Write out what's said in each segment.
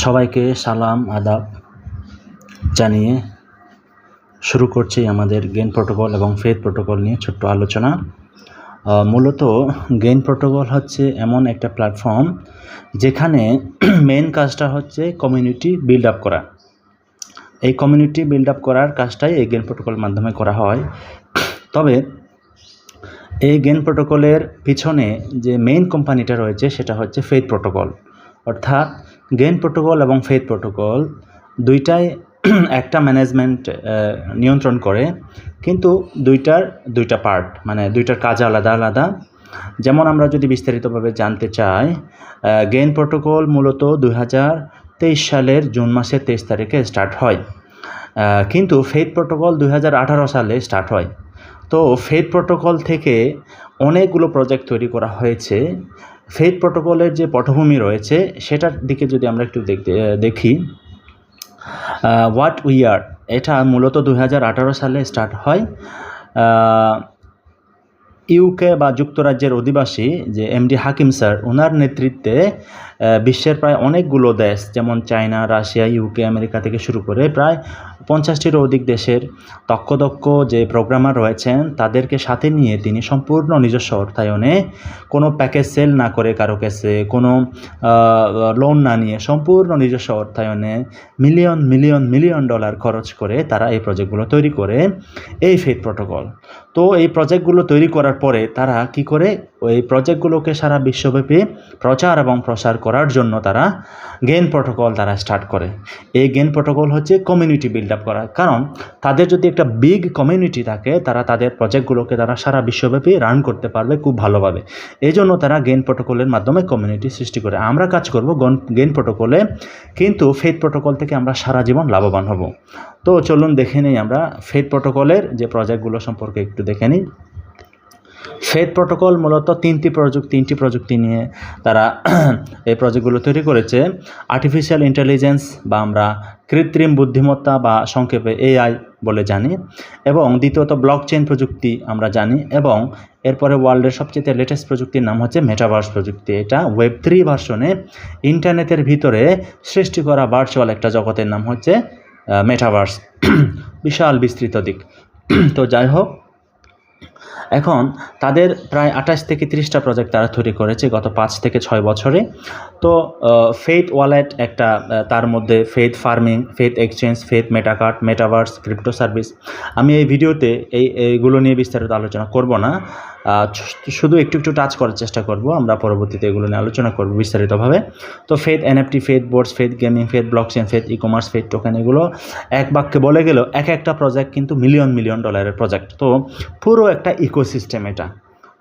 সবাইকে সালাম আদাব জানিয়ে শুরু করছি আমাদের গেইন প্রোটোকল এবং ফেথ প্রোটোকল নিয়ে ছোট্ট আলোচনা। মূলত গেইন প্রোটোকল হচ্ছে এমন একটা প্ল্যাটফর্ম যেখানে মেন কাজটা হচ্ছে কমিউনিটি বিল্ড আপ করা। এই কমিউনিটি বিল্ড আপ করার কাজটাই এই গেইন প্রোটোকলের মাধ্যমে করা হয়। তবে এই গেইন প্রোটোকলের পিছনে যে মেইন কোম্পানিটা রয়েছে সেটা হচ্ছে ফেথ প্রোটোকল। অর্থাৎ গেইন প্রোটোকল এবং ফেথ প্রোটোকল দুইটাই একটা ম্যানেজমেন্ট নিয়ন্ত্রণ করে, কিন্তু দুইটা পার্ট, মানে দুইটার কাজ আলাদা আলাদা। যেমন আমরা যদি বিস্তারিতভাবে জানতে চাই, গেইন প্রোটোকল মূলত 2023 সালের জুন মাসের 23 তারিখে স্টার্ট হয়, কিন্তু ফেথ প্রোটোকল 2018 সালে স্টার্ট হয়। তো ফেথ প্রোটোকল থেকে অনেকগুলো প্রজেক্ট তৈরি করা হয়েছে। ফেথ প্রোটোকলের যে পটভূমি রয়েছে সেটার দিকে যদি আমরা একটু দেখি, হোয়াট উই আর, এটা মূলত 2018 সালে স্টার্ট হয়। ইউকে বা যুক্তরাজ্যের অধিবাসী যে এমডি হাকিম স্যার, ওনার নেতৃত্বে বিশ্বের প্রায় অনেকগুলো দেশ, যেমন চায়না, রাশিয়া, ইউকে, আমেরিকা থেকে শুরু করে প্রায় 50টিরও অধিক দেশের দক্ষ যে প্রোগ্রামার রয়েছেন তাদেরকে সাথে নিয়ে তিনি সম্পূর্ণ নিজস্ব অর্থায়নে, কোনো প্যাকেজ সেল না করে কারো কাছে, কোনো লোন না নিয়ে সম্পূর্ণ নিজস্ব অর্থায়নে মিলিয়ন ডলার খরচ করে তারা এই প্রজেক্টগুলো তৈরি করে এই ফেথ প্রোটোকল। তো এই প্রজেক্টগুলো তৈরি করার পরে তারা কি করে, ওই প্রজেক্টগুলোকে সারা বিশ্বব্যাপী প্রচার এবং প্রসার করার জন্য তারা গেইন প্রোটোকল তারা স্টার্ট করে। এই গেইন প্রোটোকল হচ্ছে কমিউনিটি বিল্ড আপ করা, কারণ তাদের যদি একটা বিগ কমিউনিটি থাকে তারা তাদের প্রজেক্টগুলোকে তারা সারা বিশ্বব্যাপী রান করতে পারবে খুব ভালোভাবে। এই জন্য তারা গেইন প্রোটোকলের মাধ্যমে কমিউনিটি সৃষ্টি করে। আমরা কাজ করব গেইন প্রোটোকলে, কিন্তু ফেথ প্রোটোকল থেকে আমরা সারা জীবন লাভবান হব। তো চলুন দেখে নিই আমরা ফেথ প্রোটোকলের যে প্রজেক্টগুলো সম্পর্কে একটু দেখে নিই। ফেথ প্রোটোকল মূলত তিনটি প্রযুক্তি নিয়ে তারা এই প্রজেক্টগুলো তৈরি করেছে। আর্টিফিশিয়াল ইন্টেলিজেন্স বা আমরা কৃত্রিম বুদ্ধিমত্তা বা সংক্ষেপে এআই বলে জানি, এবং দ্বিতীয়ত ব্লকচেইন প্রযুক্তি আমরা জানি, এবং এরপরে ওয়ার্ল্ডের সবচেয়ে লেটেস্ট প্রযুক্তির নাম হচ্ছে মেটাভার্স প্রযুক্তি। এটা ওয়েব 3 ভার্সনে ইন্টারনেটের ভিতরে সৃষ্টি করা ভার্চুয়াল একটা জগতের নাম হচ্ছে মেটাভার্স। বিশাল বিস্তৃত দিক। তো যাই হোক, এখন তাদের প্রায় 28 থেকে 30টা প্রজেক্ট তারা তৈরি করেছে গত 5 থেকে 6 বছরে। তো ফেথ ওয়ালেট একটা, তার মধ্যে faith farming, faith exchange, faith metacard, metaverse, crypto service. আমি এই ভিডিওতে এইগুলো নিয়ে বিস্তারিত আলোচনা করব না, শুধু একটু টাচ করার চেষ্টা করব। আমরা পরবর্তীতে এগুলো নিয়ে আলোচনা করব বিস্তারিতভাবে। তো faith NFT, faith boards, faith gaming, faith blockchain, faith e commerce, faith token, এগুলো এক বাক্যে বলে গেলেও একটা প্রজেক্ট কিন্তু মিলিয়ন ডলারের প্রজেক্ট। তো পুরো একটা ইকোসিস্টেম এটা,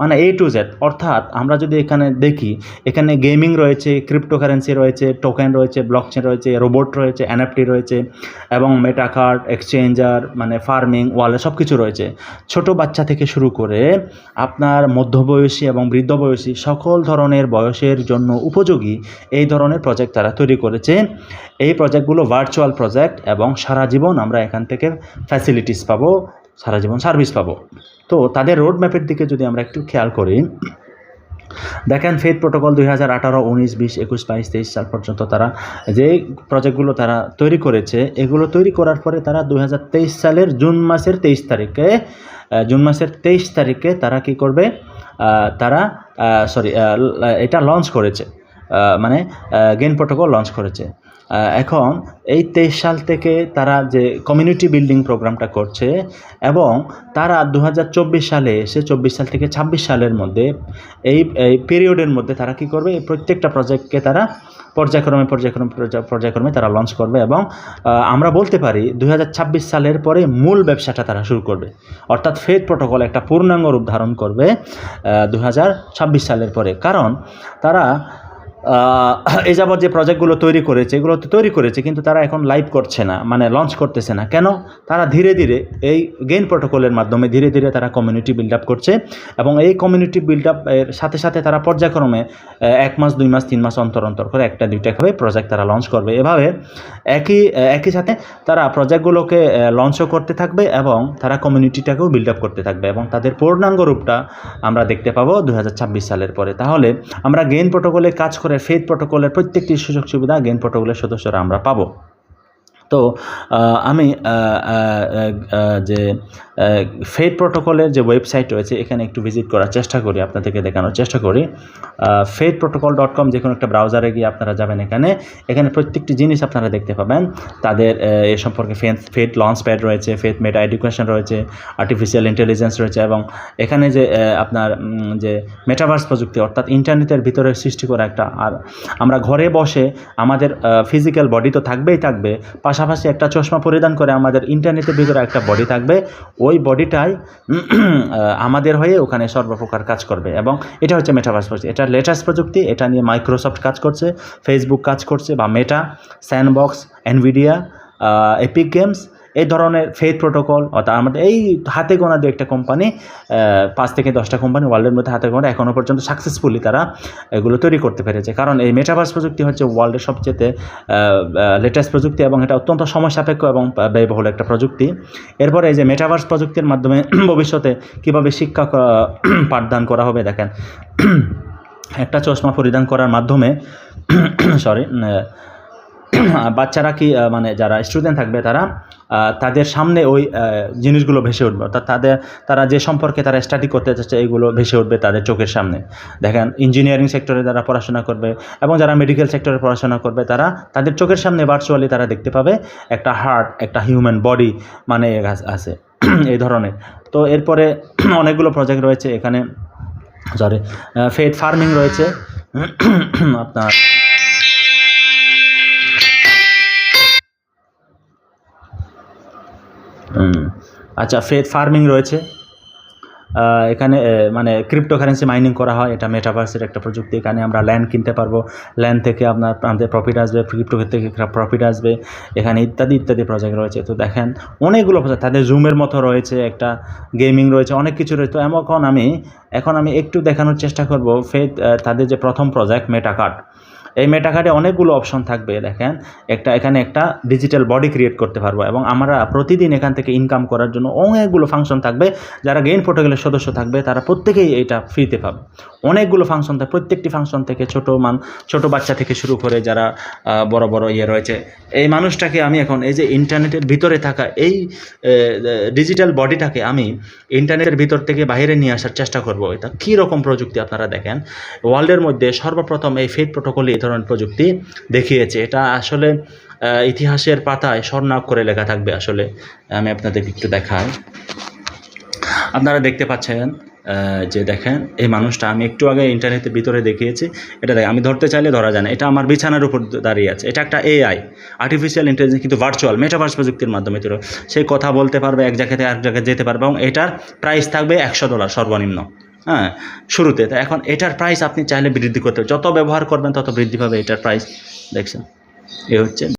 মানে A to Z। অর্থাৎ আমরা যদি এখানে দেখি, এখানে গেমিং রয়েছে, ক্রিপ্টোকারেন্সি রয়েছে, টোকেন রয়েছে, ব্লকচেন রয়েছে, রোবট রয়েছে, এনএফটি রয়েছে, এবং মেটাকার্ড, এক্সচেঞ্জার, মানে ফার্মিং, ওয়ালেট, সব কিছু রয়েছে। ছোট বাচ্চা থেকে শুরু করে আপনার মধ্যবয়সী এবং বৃদ্ধ বয়সী সকল ধরনের বয়সের জন্য উপযোগী এই ধরনের প্রজেক্ট তারা তৈরি করেছে। এই প্রজেক্টগুলো ভার্চুয়াল প্রজেক্ট, এবং সারা জীবন আমরা এখান থেকে ফ্যাসিলিটিস পাবো, সারা জীবন সার্ভিস পাবো। তো তাদের রোড ম্যাপের দিকে যদি আমরা একটু খেয়াল করি, দেখেন ফেথ প্রোটোকল 2018, 19, 20, 21, 22, 23 সাল পর্যন্ত তারা যে প্রজেক্টগুলো তারা তৈরি করেছে, এগুলো তৈরি করার পরে তারা 2023 সালের জুন মাসের 23 তারিখে তারা কি করবে, তারা এটা লঞ্চ করেছে, মানে গেইন প্রোটোকল লঞ্চ করেছে। এখন এই 23 সাল থেকে তারা যে কমিউনিটি বিল্ডিং প্রোগ্রামটা করছে, এবং তারা 2024 সালে এসে 24 সাল থেকে 26 সালের মধ্যে এই পিরিয়ডের মধ্যে তারা কি করবে, এই প্রত্যেকটা প্রজেক্টকে তারা পর্যায়ক্রমে তারা লঞ্চ করবে, এবং আমরা বলতে পারি 2026 সালের পরে মূল ব্যবসাটা তারা শুরু করবে। অর্থাৎ ফেথ প্রোটোকল একটা পূর্ণাঙ্গ রূপ ধারণ করবে 2026 সালের পরে, কারণ তারা এই যাবৎ যে প্রজেক্টগুলো তৈরি করেছে, এগুলো তো তৈরি করেছে, কিন্তু তারা এখন লাইভ করছে না, মানে লঞ্চ করতেছে না। কেন? তারা ধীরে ধীরে এই গেইন প্রোটোকলের মাধ্যমে ধীরে ধীরে তারা কমিউনিটি বিল্ড আপ করছে, এবং এই কমিউনিটি বিল্ড আপ এর সাথে সাথে তারা পর্যায়ক্রমে 1 মাস, 2 মাস, 3 মাস অন্তর করে একটা দুইটা করে প্রজেক্ট তারা লঞ্চ করবে। এভাবে একই সাথে তারা প্রজেক্টগুলোকে লঞ্চও করতে থাকবে, এবং তারা কমিউনিটিটাকেও বিল্ড আপ করতে থাকবে, এবং তাদের পূর্ণাঙ্গ রূপটা আমরা দেখতে পাবো 2026 সালের পরে। তাহলে আমরা গেইন প্রোটোকলে কাজ করে করে ফেথ প্রোটোকলের প্রত্যেকটি সুযোগ সুবিধা গেইন প্রোটোকলের সদস্যরা আমরা পাবো। তো আমি যে ফেথ প্রোটোকলের যে ওয়েবসাইট রয়েছে এখানে একটু ভিজিট করার চেষ্টা করি, আপনাদেরকে দেখানোর চেষ্টা করি। faithprotocol.com যে কোনো একটা ব্রাউজারে গিয়ে আপনারা যাবেন, এখানে প্রত্যেকটি জিনিস আপনারা দেখতে পাবেন। তাদের এ সম্পর্কে ফেথ লঞ্চ প্যাড রয়েছে, ফেথ মেটা এডুকেশন রয়েছে, আর্টিফিশিয়াল ইন্টেলিজেন্স রয়েছে, এবং এখানে যে আপনার যে মেটাভার্স প্রযুক্তি অর্থাৎ ইন্টারনেটের ভিতরে সৃষ্টি করা একটা, আর আমরা ঘরে বসে আমাদের ফিজিক্যাল বডি তো থাকবেই থাকবে, পাশাপাশি একটা চশমা পরিধান করে আমাদের ইন্টারনেটের ভিতরে একটা বডি থাকবে, ওই বডিটাই আমাদের হয়ে ওখানে সর্বপ্রকার কাজ করবে। এবং এটা হচ্ছে মেটাভার্স প্রযুক্তি, এটা লেটেস্ট প্রযুক্তি, এটা নিয়ে মাইক্রোসফট কাজ করছে, ফেসবুক কাজ করছে, বা মেটা, স্যান্ডবক্স, এনভিডিয়া, এপিক গেমস, এই ধরনের ফেথ প্রোটোকল, অর্থাৎ আমাদের এই হাতে গোনা দু একটা কোম্পানি, 5 থেকে 10টা কোম্পানি ওয়ার্ল্ডের মধ্যে হাতে গোনা এখনও পর্যন্ত সাকসেসফুলি তারা এগুলো তৈরি করতে পেরেছে। কারণ এই মেটাভার্স প্রযুক্তি হচ্ছে ওয়ার্ল্ডের সবচেয়ে লেটেস্ট প্রযুক্তি, এবং এটা অত্যন্ত সময় সাপেক্ষ এবং ব্যয়বহুল একটা প্রযুক্তি। এরপরে এই যে মেটাভার্স প্রযুক্তির মাধ্যমে ভবিষ্যতে কীভাবে শিক্ষা পাঠদান করা হবে, দেখেন একটা চশমা পরিধান করার মাধ্যমে বাচ্চারা কি মানে যারা স্টুডেন্ট থাকবে তাদের সামনে ওই জিনিসগুলো ভেসে উঠবে, অর্থাৎ তারা যে সম্পর্কে তারা স্টাডি করতে চাচ্ছে এইগুলো ভেসে উঠবে তাদের চোখের সামনে। দেখেন ইঞ্জিনিয়ারিং সেক্টরে যারা পড়াশোনা করবে এবং যারা মেডিকেল সেক্টরে পড়াশোনা করবে তাদের চোখের সামনে ভার্চুয়ালি তারা দেখতে পাবে একটা হার্ট, একটা হিউম্যান বডি মানে আছে এই ধরনের। তো এরপরে অনেকগুলো প্রজেক্ট রয়েছে এখানে, ফেথ ফার্মিং রয়েছে আপনার, আচ্ছা ফেথ ফার্মিং রয়েছে এখানে, মানে ক্রিপ্টোকারেন্সি মাইনিং করা হয়, এটা মেটাভার্সের একটা প্রযুক্তি। এখানে আমরা ল্যান্ড কিনতে পারবো, ল্যান্ড থেকে আমাদের প্রফিট আসবে, ক্রিপ্টো থেকে প্রফিট আসবে, এখানে ইত্যাদি ইত্যাদি প্রজেক্ট রয়েছে। তো দেখেন অনেকগুলো প্রজেক্ট, তাদের জুমের মতো রয়েছে, একটা গেমিং রয়েছে, অনেক কিছু রয়েছে। তো এখন আমি একটু দেখানোর চেষ্টা করব ফেথ তাদের যে প্রথম প্রজেক্ট মেটাকার্ড। এই মেটাকার্ডে অনেকগুলো অপশন থাকবে। দেখেন এখানে একটা ডিজিটাল বডি ক্রিয়েট করতে পারবো, এবং আমরা প্রতিদিন এখান থেকে ইনকাম করার জন্য অনেকগুলো ফাংশন থাকবে। যারা গেইন প্রোটোকলের সদস্য থাকবে তারা প্রত্যেকেই এটা ফ্রিতে পাবে। অনেকগুলো ফাংশন থাকে, প্রত্যেকটি ফাংশন থেকে ছোট বাচ্চা থেকে শুরু করে যারা বড় বড় রয়েছে, এই মানুষটাকে আমি এখন এই যে ইন্টারনেটের ভিতরে থাকা এই ডিজিটাল বডিটাকে আমি ইন্টারনেটের ভিতর থেকে বাইরে নিয়ে আসার চেষ্টা করব। এটা কী রকম প্রযুক্তি আপনারা দেখেন, ওয়ার্ল্ডের মধ্যে সর্বপ্রথম এই ফেথ প্রোটোকলে এই ধরনের প্রযুক্তি দেখিয়েছে। এটা আসলে ইতিহাসের পাতায় স্বর্ণাক্ষরে করে লেখা থাকবে। আসলে আমি আপনাদেরকে একটু দেখাই, আপনারা দেখতে পাচ্ছেন যে দেখেন এই মানুষটা আমি একটু আগে ইন্টারনেটের ভিতরে দেখিয়েছি, এটা আমি ধরতে চাইলে ধরা যায় না, এটা আমার বিছানার উপর দাঁড়িয়ে আছে। এটা একটা এআই, আর্টিফিশিয়াল ইন্টেলিজেন্স, কিন্তু ভার্চুয়াল মেটাভার্স প্রযুক্তির মাধ্যমে তৈরি। সেই কথা বলতে পারবে, এক জায়গা থেকে আরেক জায়গায় যেতে পারবে, এবং এটার প্রাইস থাকবে $100 সর্বনিম্ন, হ্যাঁ শুরুতে। তো এখন এটার প্রাইস আপনি চাইলে বৃদ্ধি করতে, যত ব্যবহার করবেন তত বৃদ্ধি পাবে এটার প্রাইস। দেখছেন এ হচ্ছে